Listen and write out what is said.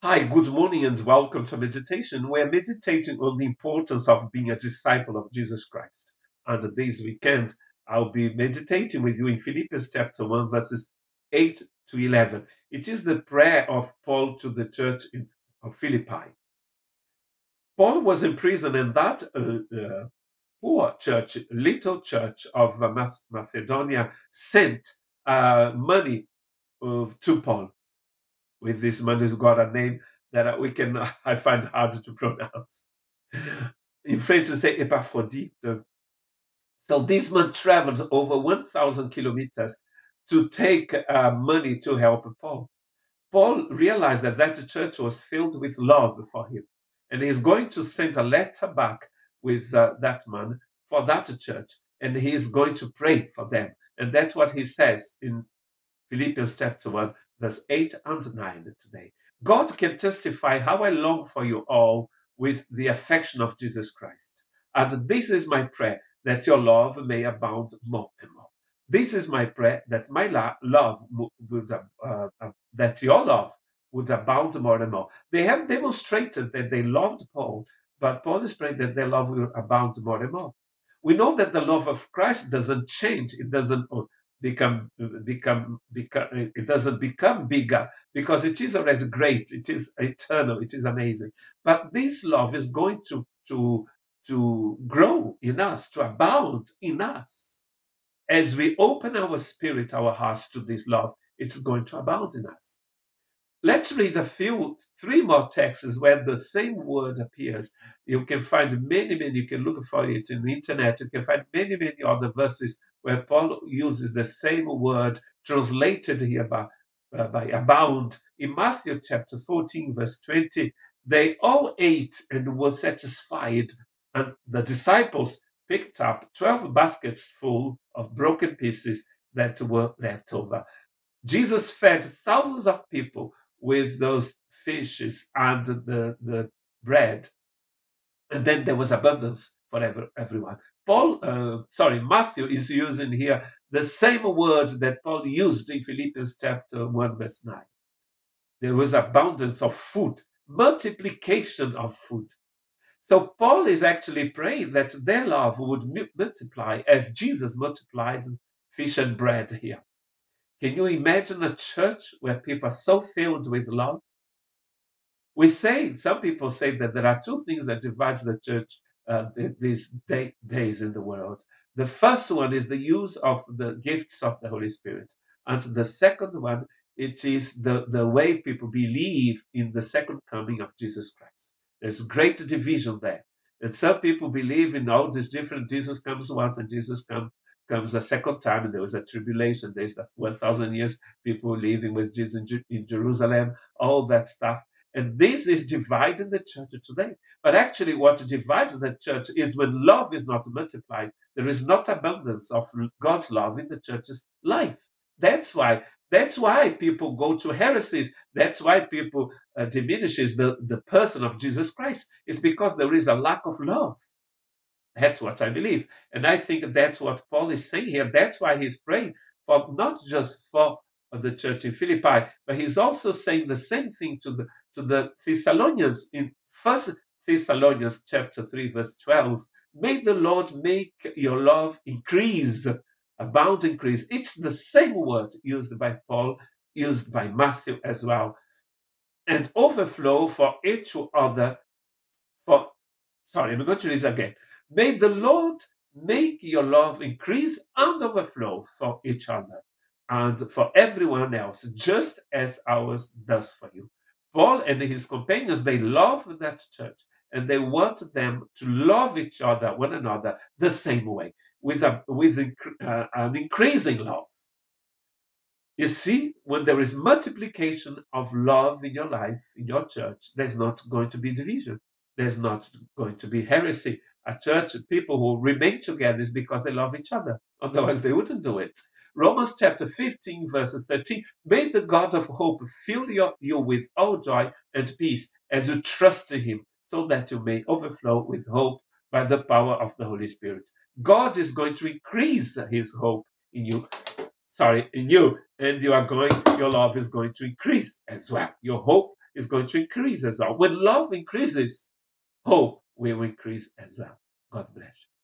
Hi, good morning, and welcome to meditation. We're meditating on the importance of being a disciple of Jesus Christ. And this weekend, I'll be meditating with you in Philippians chapter 1, verses 8 to 11. It is the prayer of Paul to the church of Philippi. Paul was in prison, and that poor church, little church of Macedonia, sent money to Paul. With this money, has got a name that I find hard to pronounce. In French, we say Epaphrodite. So this man traveled over 1,000 kilometers to take money to help Paul. Paul realized that that church was filled with love for him, and he's going to send a letter back with that man for that church, and he's going to pray for them. And that's what he says in Philippians chapter 1, verse 8 and 9 today. God can testify how I long for you all with the affection of Jesus Christ. And this is my prayer, that your love may abound more and more. This is my prayer, that my love would, that your love would abound more and more. They have demonstrated that they loved Paul, but Paul is praying that their love will abound more and more. We know that the love of Christ doesn't change. It doesn't it doesn't become bigger because it is already great, it is eternal, it is amazing. But this love is going to grow in us, to abound in us. As we open our spirit, our hearts to this love, it's going to abound in us. Let's read three more texts where the same word appears. You can find many, you can look for it in the internet. You can find many other verses where Paul uses the same word translated here by abound. In Matthew chapter 14, verse 20, they all ate and were satisfied, and the disciples picked up 12 baskets full of broken pieces that were left over. Jesus fed thousands of people with those fishes and the bread. And then there was abundance for everyone. Matthew is using here the same word that Paul used in Philippians chapter 1, verse 9. There was abundance of food, multiplication of food. So Paul is actually praying that their love would multiply as Jesus multiplied fish and bread here. Can you imagine a church where people are so filled with love? Some people say that there are two things that divide the church these days in the world. The first one is the use of the gifts of the Holy Spirit. And the second one, it is the way people believe in the second coming of Jesus Christ. There's great division there. And some people believe in all these different, Jesus comes once and Jesus comes a second time, and there was a tribulation. There's the 1,000 years people living with Jesus in Jerusalem, all that stuff. And this is dividing the church today. But actually, what divides the church is when love is not multiplied. There is not abundance of God's love in the church's life. That's why people go to heresies. That's why people diminishes the person of Jesus Christ. It's because there is a lack of love. That's what I believe. And I think that's what Paul is saying here. That's why he's praying for not just for the church in Philippi, but he's also saying the same thing to the Thessalonians in 1 Thessalonians chapter 3, verse 12. May the Lord make your love increase, abound, increase. It's the same word used by Paul, used by Matthew as well. And overflow for each other. I'm going to read it again. May the Lord make your love increase and overflow for each other and for everyone else, just as ours does for you. Paul and his companions, they love that church, and they want them to love each other, one another, the same way, with an increasing love. You see, when there is multiplication of love in your life, in your church, there's not going to be division. There's not going to be heresy. A church, people who remain together is because they love each other. Otherwise, they wouldn't do it. Romans chapter 15, verse 13. May the God of hope fill you with all joy and peace as you trust in him, so that you may overflow with hope by the power of the Holy Spirit. God is going to increase his hope in you. And your love is going to increase as well. Your hope is going to increase as well. When love increases, hope will increase as well. God bless you.